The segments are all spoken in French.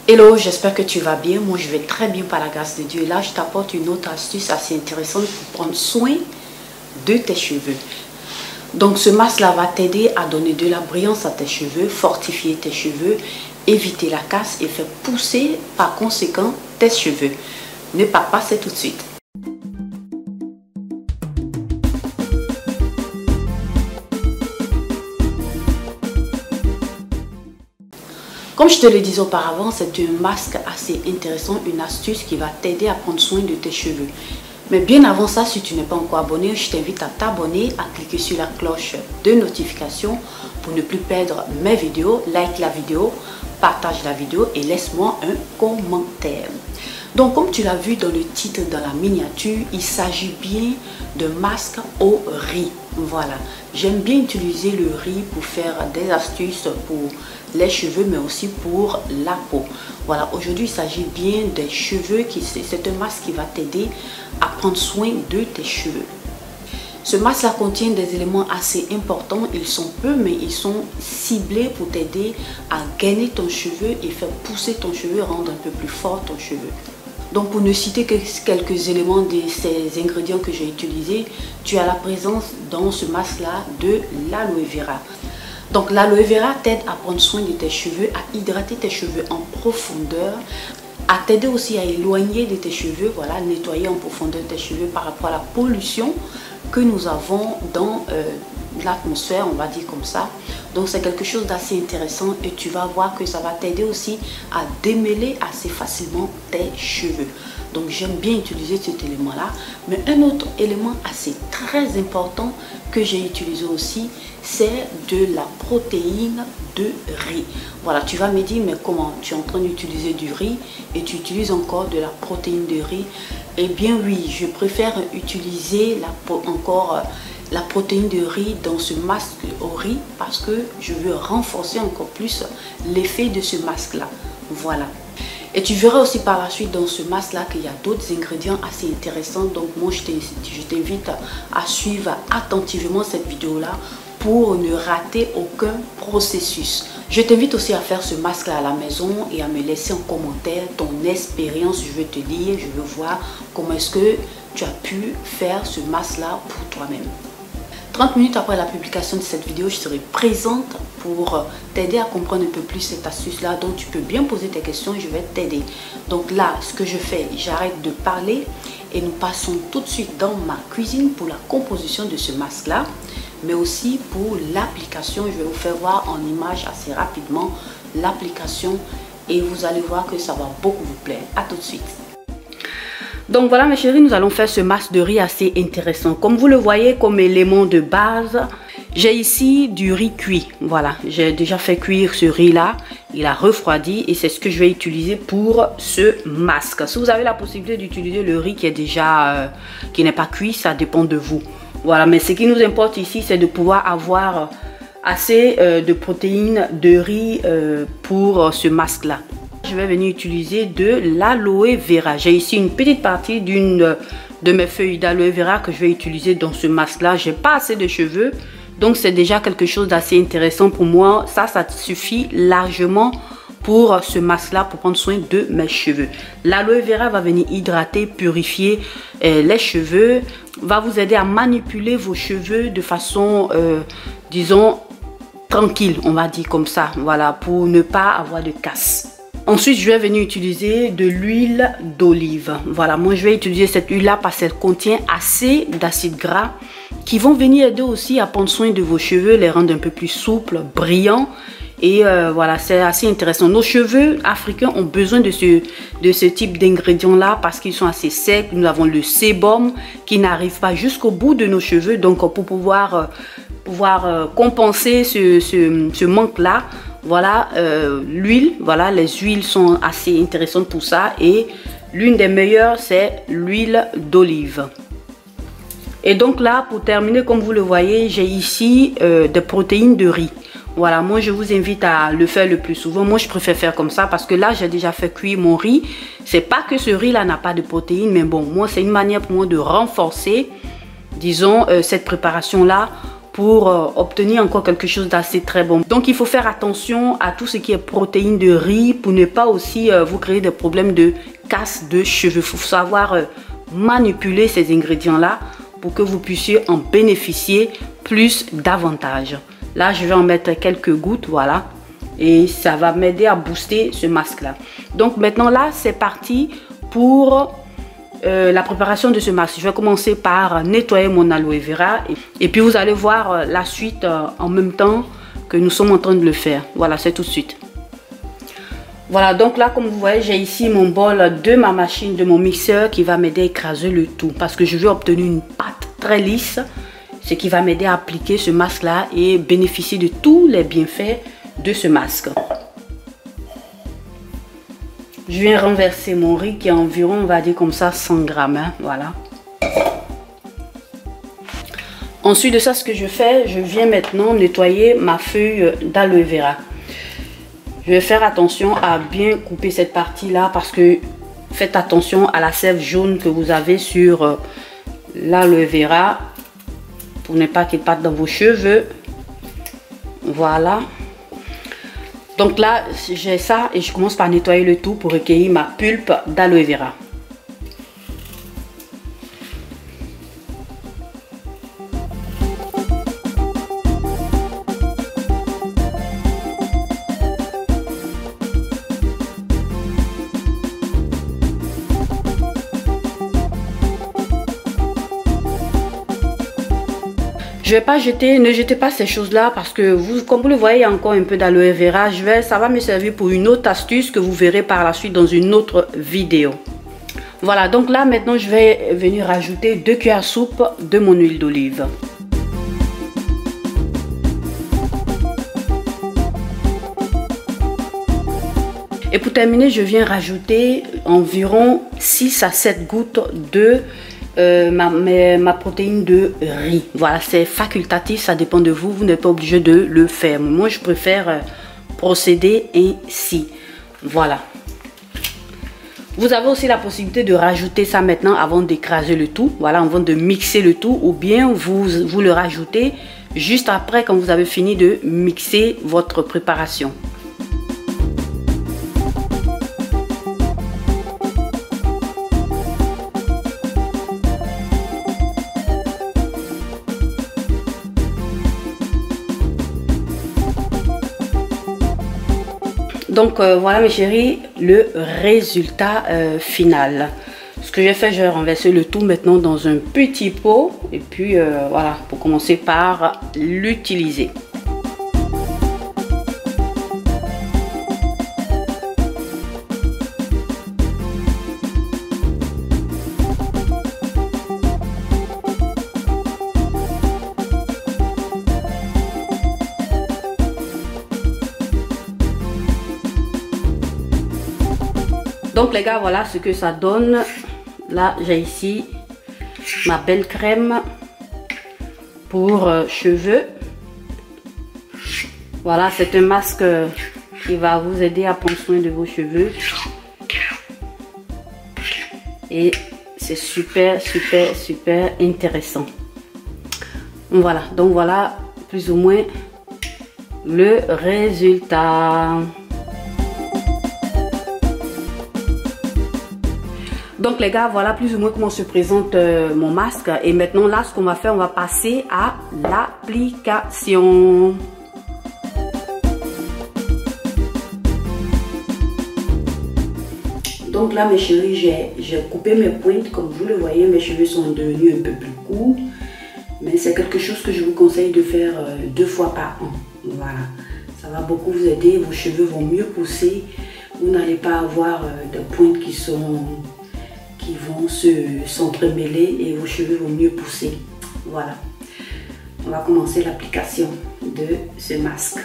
Hello, j'espère que tu vas bien. Moi, je vais très bien par la grâce de Dieu. Et là, je t'apporte une autre astuce assez intéressante pour prendre soin de tes cheveux. Donc, ce masque-là va t'aider à donner de la brillance à tes cheveux, fortifier tes cheveux, éviter la casse et faire pousser par conséquent tes cheveux. Ne pars pas, c'est tout de suite. Comme je te le disais auparavant, c'est un masque assez intéressant, une astuce qui va t'aider à prendre soin de tes cheveux. Mais bien avant ça, si tu n'es pas encore abonné, je t'invite à t'abonner, à cliquer sur la cloche de notification pour ne plus perdre mes vidéos. Like la vidéo, partage la vidéo et laisse-moi un commentaire. Donc comme tu l'as vu dans le titre, dans la miniature, il s'agit bien de masque au riz. Voilà, j'aime bien utiliser le riz pour faire des astuces pour les cheveux mais aussi pour la peau. Voilà, aujourd'hui il s'agit bien des cheveux, c'est un masque qui va t'aider à prendre soin de tes cheveux. Ce masque-là contient des éléments assez importants, ils sont peu mais ils sont ciblés pour t'aider à gainer ton cheveu et faire pousser ton cheveu, rendre un peu plus fort ton cheveu. Donc pour ne citer que quelques éléments de ces ingrédients que j'ai utilisés, tu as la présence dans ce masque-là de l'aloe vera. Donc l'aloe vera t'aide à prendre soin de tes cheveux, à hydrater tes cheveux en profondeur, à t'aider aussi à éloigner de tes cheveux, voilà, nettoyer en profondeur tes cheveux par rapport à la pollution que nous avons dans l'atmosphère, on va dire comme ça. Donc c'est quelque chose d'assez intéressant et tu vas voir que ça va t'aider aussi à démêler assez facilement tes cheveux. Donc j'aime bien utiliser cet élément là, mais un autre élément assez très important que j'ai utilisé aussi, c'est de la protéine de riz. Voilà, tu vas me dire mais comment, tu es en train d'utiliser du riz et tu utilises encore de la protéine de riz? Eh bien oui, je préfère utiliser la protéine de riz dans ce masque au riz parce que je veux renforcer encore plus l'effet de ce masque là. Voilà. Et tu verras aussi par la suite dans ce masque là qu'il y a d'autres ingrédients assez intéressants. Donc moi je t'invite à suivre attentivement cette vidéo là pour ne rater aucun processus. Je t'invite aussi à faire ce masque là à la maison et à me laisser en commentaire ton expérience. Je veux te lire, je veux voir comment est-ce que tu as pu faire ce masque là pour toi-même. 30 minutes après la publication de cette vidéo, je serai présente pour t'aider à comprendre un peu plus cette astuce-là. Donc, tu peux bien poser tes questions, je vais t'aider. Donc là, ce que je fais, j'arrête de parler et nous passons tout de suite dans ma cuisine pour la composition de ce masque-là. Mais aussi pour l'application, je vais vous faire voir en image assez rapidement l'application et vous allez voir que ça va beaucoup vous plaire. À tout de suite. Donc voilà mes chéris, nous allons faire ce masque de riz assez intéressant. Comme vous le voyez, comme élément de base, j'ai ici du riz cuit. Voilà, j'ai déjà fait cuire ce riz là, il a refroidi et c'est ce que je vais utiliser pour ce masque. Si vous avez la possibilité d'utiliser le riz qui est déjà, qui n'est pas cuit, ça dépend de vous. Voilà, mais ce qui nous importe ici, c'est de pouvoir avoir assez de protéines de riz pour ce masque là. Je vais venir utiliser de l'aloe vera. J'ai ici une petite partie d'une de mes feuilles d'aloe vera que je vais utiliser dans ce masque là. J'ai pas assez de cheveux, donc c'est déjà quelque chose d'assez intéressant pour moi. Ça suffit largement pour ce masque là, pour prendre soin de mes cheveux. L'aloe vera va venir hydrater, purifier les cheveux, va vous aider à manipuler vos cheveux de façon disons tranquille, on va dire comme ça, voilà, pour ne pas avoir de casse. Ensuite, je vais venir utiliser de l'huile d'olive. Voilà, moi je vais utiliser cette huile-là parce qu'elle contient assez d'acides gras qui vont venir aider aussi à prendre soin de vos cheveux, les rendre un peu plus souples, brillants. Et voilà, c'est assez intéressant. Nos cheveux africains ont besoin de ce type d'ingrédients-là parce qu'ils sont assez secs. Nous avons le sébum qui n'arrive pas jusqu'au bout de nos cheveux. Donc, pour pouvoir compenser ce manque-là, voilà, l'huile, voilà, les huiles sont assez intéressantes pour ça. Et l'une des meilleures, c'est l'huile d'olive. Et donc là, pour terminer, comme vous le voyez, j'ai ici des protéines de riz. Voilà, moi je vous invite à le faire le plus souvent. Moi je préfère faire comme ça parce que là j'ai déjà fait cuire mon riz. C'est pas que ce riz là n'a pas de protéines, mais bon, moi c'est une manière pour moi de renforcer, disons, cette préparation là pour obtenir encore quelque chose d'assez très bon. Donc il faut faire attention à tout ce qui est protéines de riz pour ne pas aussi vous créer des problèmes de casse de cheveux. Il faut savoir manipuler ces ingrédients là pour que vous puissiez en bénéficier plus davantage. Là je vais en mettre quelques gouttes, voilà, et ça va m'aider à booster ce masque là. Donc maintenant là c'est parti pour la préparation de ce masque. Je vais commencer par nettoyer mon aloe vera et puis vous allez voir la suite en même temps que nous sommes en train de le faire. Voilà, c'est tout de suite. Voilà, donc là comme vous voyez, j'ai ici mon bol de ma machine, de mon mixeur qui va m'aider à écraser le tout parce que je veux obtenir une pâte très lisse, ce qui va m'aider à appliquer ce masque là et bénéficier de tous les bienfaits de ce masque. Je viens renverser mon riz qui est environ, on va dire comme ça, 100 grammes. Hein, voilà. Ensuite de ça, ce que je fais, je viens maintenant nettoyer ma feuille d'aloe vera. Je vais faire attention à bien couper cette partie-là parce que faites attention à la sève jaune que vous avez sur l'aloe vera pour ne pas qu'il parte dans vos cheveux. Voilà. Donc là, j'ai ça et je commence par nettoyer le tout pour recueillir ma pulpe d'aloe vera. Je vais pas jeter, ne jetez pas ces choses-là parce que vous, comme vous le voyez, il y a encore un peu d'aloe vera. Ça va me servir pour une autre astuce que vous verrez par la suite dans une autre vidéo. Voilà, donc là maintenant je vais venir rajouter 2 cuillères à soupe de mon huile d'olive. Et pour terminer, je viens rajouter environ 6 à 7 gouttes de ma protéine de riz. Voilà, c'est facultatif, ça dépend de vous, vous n'êtes pas obligé de le faire. Moi je préfère procéder ainsi. Voilà, vous avez aussi la possibilité de rajouter ça maintenant avant d'écraser le tout, voilà, avant de mixer le tout, ou bien vous le rajoutez juste après quand vous avez fini de mixer votre préparation. Donc voilà mes chéris, le résultat final. Ce que j'ai fait, je vais renverser le tout maintenant dans un petit pot. Et puis voilà, pour commencer par l'utiliser. Donc les gars, voilà ce que ça donne. Là j'ai ici ma belle crème pour cheveux. Voilà, c'est un masque qui va vous aider à prendre soin de vos cheveux. Et c'est super intéressant. Voilà, donc voilà plus ou moins le résultat. Donc les gars, voilà plus ou moins comment se présente mon masque. Et maintenant là, ce qu'on va faire, on va passer à l'application. Donc là mes chéris, j'ai coupé mes pointes. Comme vous le voyez, mes cheveux sont devenus un peu plus courts. Mais c'est quelque chose que je vous conseille de faire 2 fois par an. Voilà, ça va beaucoup vous aider. Vos cheveux vont mieux pousser. Vous n'allez pas avoir des pointes qui vont s'entremêler et vos cheveux vont mieux pousser. Voilà, on va commencer l'application de ce masque.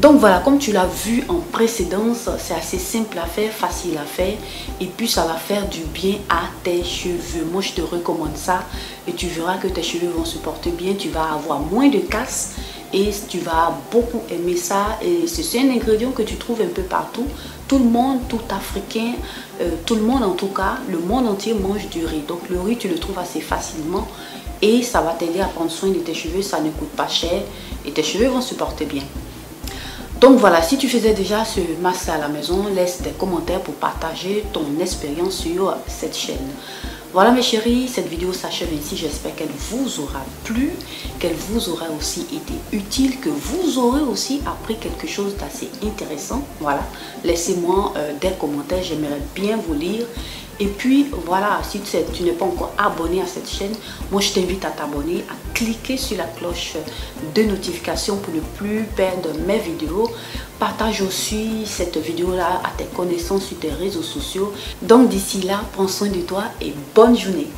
Donc voilà, comme tu l'as vu en précédence, c'est assez simple à faire, facile à faire. Et puis ça va faire du bien à tes cheveux. Moi je te recommande ça. Et tu verras que tes cheveux vont se porter bien. Tu vas avoir moins de casse. Et tu vas beaucoup aimer ça. Et c'est un ingrédient que tu trouves un peu partout. Tout le monde, tout Africain, tout le monde en tout cas, le monde entier mange du riz. Donc le riz, tu le trouves assez facilement. Et ça va t'aider à prendre soin de tes cheveux. Ça ne coûte pas cher. Et tes cheveux vont se porter bien. Donc voilà, si tu faisais déjà ce masque à la maison, laisse des commentaires pour partager ton expérience sur cette chaîne. Voilà mes chéris, cette vidéo s'achève ici. J'espère qu'elle vous aura plu, qu'elle vous aura aussi été utile, que vous aurez aussi appris quelque chose d'assez intéressant. Voilà, laissez-moi des commentaires, j'aimerais bien vous lire. Et puis voilà, si tu n'es pas encore abonné à cette chaîne, moi je t'invite à t'abonner, à cliquer sur la cloche de notification pour ne plus perdre mes vidéos. Partage aussi cette vidéo là à tes connaissances sur tes réseaux sociaux. Donc d'ici là, prends soin de toi et bonne journée.